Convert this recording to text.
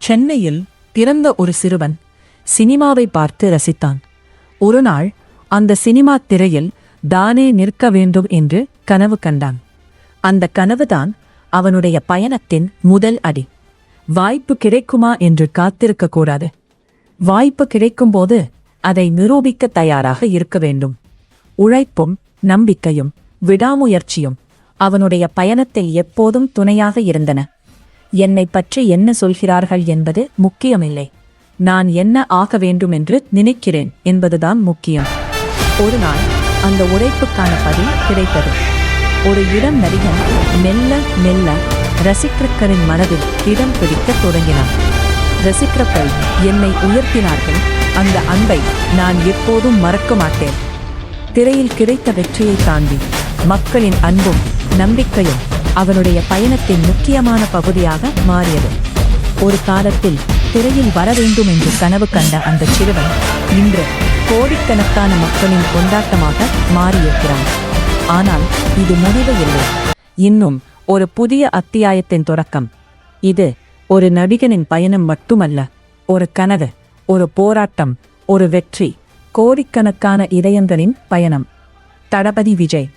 சென்னையில் பிறந்த ஒரு சிறுவன் சினிமாவை பார்த்து ரசித்தான். ஒரு நாள் அந்த சினிமா திரையில் தானே நிற்க வேண்டும் என்று கனவு கண்டான். அந்த கனவுதான் அவனுடைய பயணத்தின் முதல் அடி. வாய்ப்பு கிடைக்குமா என்று காத்திருக்க கூடாது. வாய்ப்பு கிடைக்கும்போது அதை நிரூபிக்க தயாராக இருக்க வேண்டும். உழைப்பும் நம்பிக்கையும் விடாமுயற்சியும் அவனுடைய பயணத்தில் எப்போதும் துணையாக இருந்தன. என்னை பற்றி என்ன சொல்கிறார்கள் என்பது முக்கியமில்லை, நான் என்ன ஆக வேண்டும் என்று நினைக்கிறேன் என்பதுதான் முக்கியம். ஒரு நாள் அந்த உழைப்புக்கான பதில் கிடைத்தது. ஒரு இளம் நடிகன் மெல்ல மெல்ல ரசிகர்களின் மனதில் இடம் பிடிக்கத் தொடங்கினான். ரசிகர்கள் என்னை உயர்த்தினார்கள், அந்த அன்பை நான் எப்போதும் மறக்க மாட்டேன். திரையில் கிடைத்த வெற்றியை தாண்டி மக்களின் அன்பும் நம்பிக்கையும் அவனுடைய பயணத்தின் முக்கியமான பகுதியாக மாறியது. ஒரு காலத்தில் திரையில் வர வேண்டும் என்று கனவு கண்ட அந்த சிறுவன் இன்று கோடிக்கணக்கான மக்களின் கொண்டாட்டமாக மாறியிருக்கிறான். ஆனால் இது முடிவு இல்லை, இன்னும் ஒரு புதிய அத்தியாயத்தின் தொடக்கம். இது ஒரு நடிகனின் பயணம் மட்டுமல்ல, ஒரு கனவு, ஒரு போராட்டம், ஒரு வெற்றி, கோடிக்கணக்கான இதயங்களின் பயணம். தளபதி விஜய்